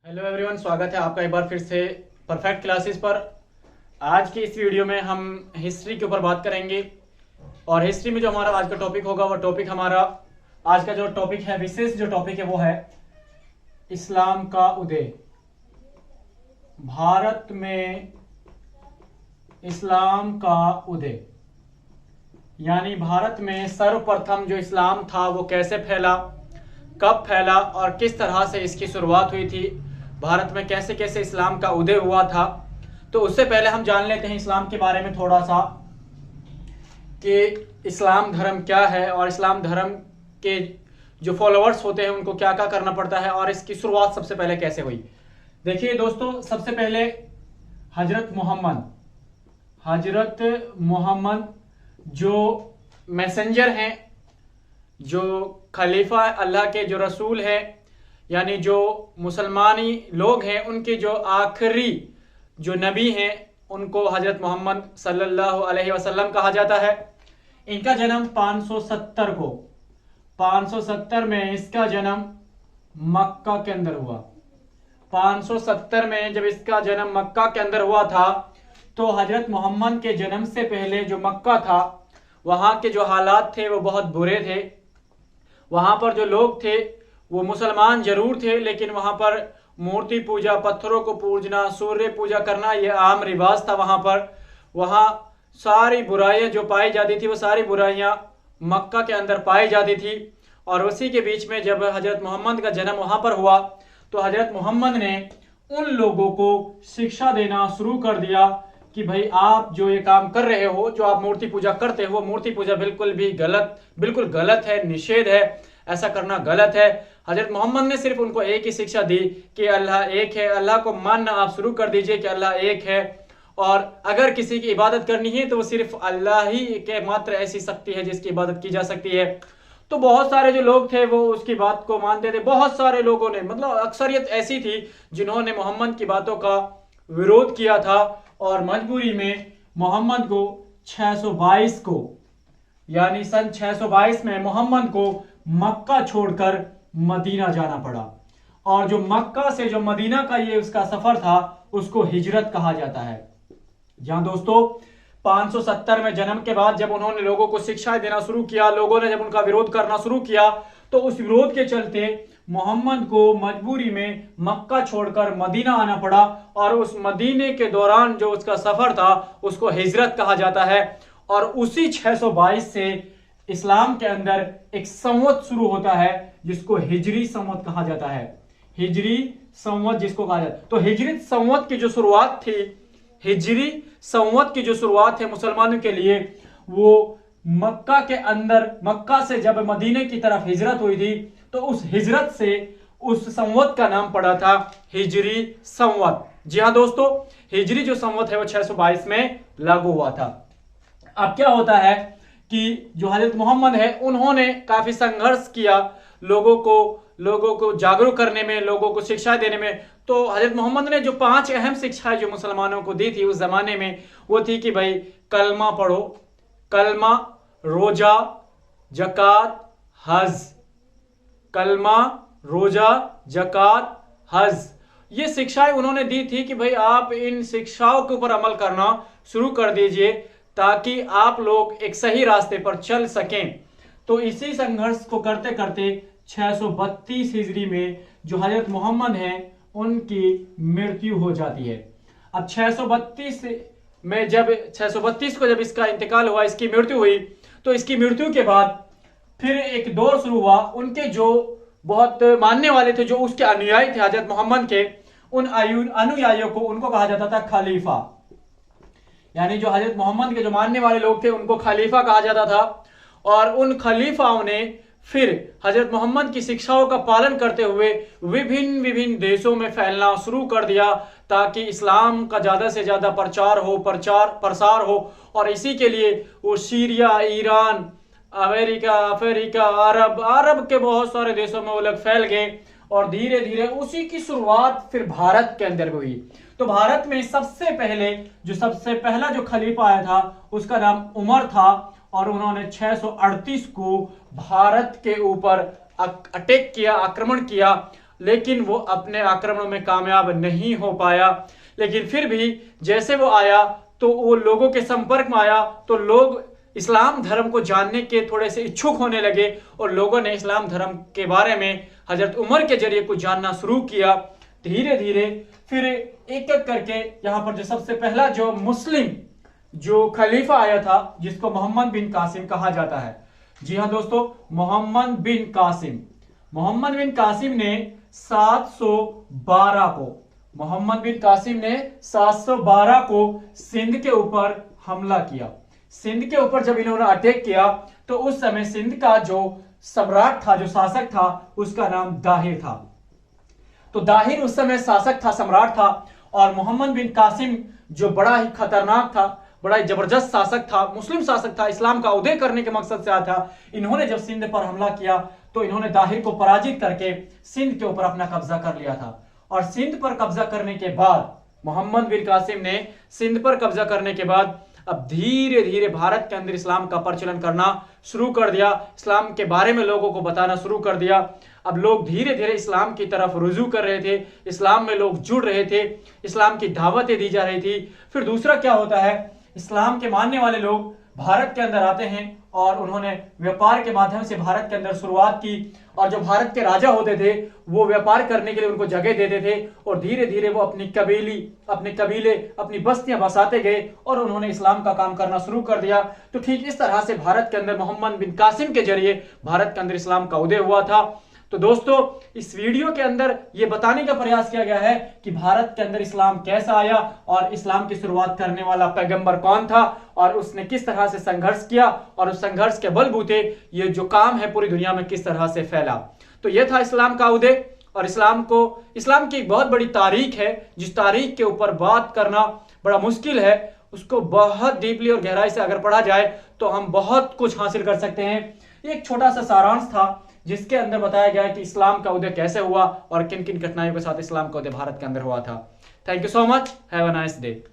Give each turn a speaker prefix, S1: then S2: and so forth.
S1: Hello everyone, स्वागत है आपका एक बार फिर से परफेक्ट क्लासेस पर। आज की इस वीडियो में हम हिस्ट्री के ऊपर बात करेंगे और हिस्ट्री में जो हमारा आज का टॉपिक होगा वो टॉपिक हमारा आज का जो टॉपिक है, विशेष जो टॉपिक है वो है इस्लाम का उदय। भारत में इस्लाम का उदय यानी भारत में सर्वप्रथम जो इस्लाम था वो कैसे फैला, कब फैला और किस तरह से इसकी शुरुआत हुई थी, भारत में कैसे कैसे इस्लाम का उदय हुआ था। तो उससे पहले हम जान लेते हैं इस्लाम के बारे में थोड़ा सा कि इस्लाम धर्म क्या है और इस्लाम धर्म के जो फॉलोअर्स होते हैं उनको क्या क्या करना पड़ता है और इसकी शुरुआत सबसे पहले कैसे हुई। देखिए दोस्तों, सबसे पहले हजरत मोहम्मद जो मैसेंजर हैं, जो खलीफा अल्लाह के जो रसूल हैं, यानी जो मुसलमानी लोग हैं उनके जो आखिरी जो नबी हैं उनको हजरत मोहम्मद सल्लल्लाहु अलैहि वसल्लम कहा जाता है। इनका जन्म 570 में इसका जन्म मक्का के अंदर हुआ। 570 में जब इसका जन्म मक्का के अंदर हुआ था तो हजरत मोहम्मद के जन्म से पहले जो मक्का था वहाँ के जो हालात थे वो बहुत बुरे थे। वहाँ पर जो लोग थे वो मुसलमान जरूर थे, लेकिन वहाँ पर मूर्ति पूजा, पत्थरों को पूजना, सूर्य पूजा करना ये आम रिवाज था। वहाँ सारी बुराइयाँ जो पाई जाती थी वो सारी बुराइयाँ मक्का के अंदर पाई जाती थी। और उसी के बीच में जब हजरत मोहम्मद का जन्म वहाँ पर हुआ तो हजरत मोहम्मद ने उन लोगों को शिक्षा देना शुरू कर दिया कि भाई आप जो ये काम कर रहे हो, जो आप मूर्ति पूजा करते हो, मूर्ति पूजा बिल्कुल गलत है, निषेध है, ऐसा करना गलत है। हजरत मोहम्मद ने सिर्फ उनको एक ही शिक्षा दी कि अल्लाह एक है, अल्लाह को मानना आप शुरू कर दीजिए कि अल्लाह एक है और अगर किसी की इबादत करनी है तो वो सिर्फ अल्लाह ही के मात्र ऐसी शक्ति है जिसकी इबादत की जा सकती है। तो बहुत सारे जो लोग थे वो उसकी बात को मानते थे। बहुत सारे लोगों ने, मतलब अक्सरियत ऐसी थी जिन्होंने मोहम्मद की बातों का विरोध किया था और मजबूरी में मोहम्मद को 622 को यानी सन 622 में मोहम्मद को मक्का छोड़कर मदीना जाना पड़ा। और जो मक्का से जो मदीना का ये उसका सफर था उसको हिजरत कहा जाता है। जहां दोस्तों 570 में जन्म के बाद जब उन्होंने लोगों को शिक्षा देना शुरू किया, लोगों ने जब उनका विरोध करना शुरू किया तो उस विरोध के चलते मोहम्मद को मजबूरी में मक्का छोड़कर मदीना आना पड़ा और उस मदीने के दौरान जो उसका सफर था उसको हिजरत कहा जाता है। और उसी 622 से इस्लाम के अंदर एक संवत शुरू होता है जिसको हिजरी संवत कहा जाता है। हिजरी संवत जिसको कहा जाता है। तो हिजरी संवत की जो शुरुआत थी, हिजरी संवत की जो शुरुआत है मुसलमानों के लिए, वो मक्का के अंदर, मक्का से जब मदीने की तरफ हिजरत हुई थी तो उस हिजरत से उस संवत का नाम पड़ा था हिजरी संवत। जी हाँ दोस्तों, हिजरी जो संवत है वो 622 में लागू हुआ था। अब क्या होता है कि जो हजरत मोहम्मद है उन्होंने काफी संघर्ष किया लोगों को जागरूक करने में, लोगों को शिक्षा देने में। तो हजरत मोहम्मद ने जो 5 अहम शिक्षाएं जो मुसलमानों को दी थी उस जमाने में वो थी कि भाई कलमा पढ़ो, कलमा, रोजा, जकात, हज। कलमा, रोजा, जकात, हज, ये शिक्षाएं उन्होंने दी थी कि भाई आप इन शिक्षाओं के ऊपर अमल करना शुरू कर दीजिए ताकि आप लोग एक सही रास्ते पर चल सकें। तो इसी संघर्ष को करते करते 632 हिजरी में जो हजरत मोहम्मद हैं उनकी मृत्यु हो जाती है। अब 632 में जब 632 को जब इसका इंतकाल हुआ, इसकी मृत्यु हुई, तो इसकी मृत्यु के बाद फिर एक दौर शुरू हुआ। उनके जो बहुत मानने वाले थे, जो उसके अनुयायी थे हजरत मोहम्मद के, उन अनुयायियों को उनको कहा जाता था खलीफा। यानी जो हजरत मोहम्मद के जो मानने वाले लोग थे उनको खलीफा कहा जाता था। और उन खलीफाओं ने फिर हजरत मोहम्मद की शिक्षाओं का पालन करते हुए विभिन्न देशों में फैलना शुरू कर दिया ताकि इस्लाम का ज्यादा से ज्यादा प्रसार हो। और इसी के लिए वो सीरिया, ईरान, अमेरिका, अफ्रीका, अरब के बहुत सारे देशों में वो लोग फैल गए और धीरे धीरे उसी की शुरुआत फिर भारत के अंदर हुई। तो भारत में सबसे पहला जो खलीफा आया था उसका नाम उमर था और उन्होंने 638 को भारत के ऊपर अटैक किया, आक्रमण किया। लेकिन वो अपने आक्रमणों में कामयाब नहीं हो पाया। लेकिन फिर भी जैसे वो आया तो वो लोगों के संपर्क में आया तो लोग इस्लाम धर्म को जानने के थोड़े से इच्छुक होने लगे और लोगों ने इस्लाम धर्म के बारे में हजरत उमर के जरिए कुछ जानना शुरू किया। धीरे धीरे फिर एक एक करके यहाँ पर जो सबसे पहला जो मुस्लिम जो खलीफा आया था जिसको मोहम्मद बिन कासिम कहा जाता है। जी हाँ दोस्तों, मोहम्मद बिन कासिम ने 712 को सिंध के ऊपर हमला किया। सिंध के ऊपर जब इन्होंने अटैक किया तो उस समय सिंध का जो सम्राट था, जो शासक था, उसका नाम दाहिर था। तो दाहिर उस समय शासक था, सम्राट था, और मोहम्मद बिन कासिम जो बड़ा ही खतरनाक था, बड़ा ही जबरदस्त शासक था, मुस्लिम शासक था, इस्लाम का उदय करने के मकसद से आया था। इन्होंने जब सिंध पर हमला किया तो इन्होंने दाहिर को पराजित करके सिंध के ऊपर अपना कब्जा कर लिया था। और सिंध पर कब्जा करने के बाद मोहम्मद बिन कासिम ने सिंध पर कब्जा करने के बाद अब धीरे धीरे भारत के अंदर इस्लाम का प्रचलन करना शुरू कर दिया, इस्लाम के बारे में लोगों को बताना शुरू कर दिया। अब लोग धीरे धीरे इस्लाम की तरफ रुजू कर रहे थे, इस्लाम में लोग जुड़ रहे थे, इस्लाम की दावतें दी जा रही थी। फिर दूसरा क्या होता है, इस्लाम के मानने वाले लोग भारत के अंदर आते हैं और उन्होंने व्यापार के माध्यम से भारत के अंदर शुरुआत की। और जो भारत के राजा होते थे वो व्यापार करने के लिए उनको जगह देते थे और धीरे धीरे वो अपने कबीले अपनी बस्तियां बसाते गए और उन्होंने इस्लाम का काम करना शुरू कर दिया। तो ठीक इस तरह से भारत के अंदर मोहम्मद बिन कासिम के जरिए भारत के अंदर इस्लाम का उदय हुआ था। तो दोस्तों, इस वीडियो के अंदर यह बताने का प्रयास किया गया है कि भारत के अंदर इस्लाम कैसा आया और इस्लाम की शुरुआत करने वाला पैगंबर कौन था और उसने किस तरह से संघर्ष किया और उस संघर्ष के बलबूते ये जो काम है पूरी दुनिया में किस तरह से फैला। तो यह था इस्लाम का उदय। और इस्लाम की एक बहुत बड़ी तारीख है, जिस तारीख के ऊपर बात करना बड़ा मुश्किल है। उसको बहुत डीपली और गहराई से अगर पढ़ा जाए तो हम बहुत कुछ हासिल कर सकते हैं। एक छोटा सा सारांश था जिसके अंदर बताया गया है कि इस्लाम का उदय कैसे हुआ और किन किन घटनाओं के साथ इस्लाम का उदय भारत के अंदर हुआ था। Thank you so much, have a nice day.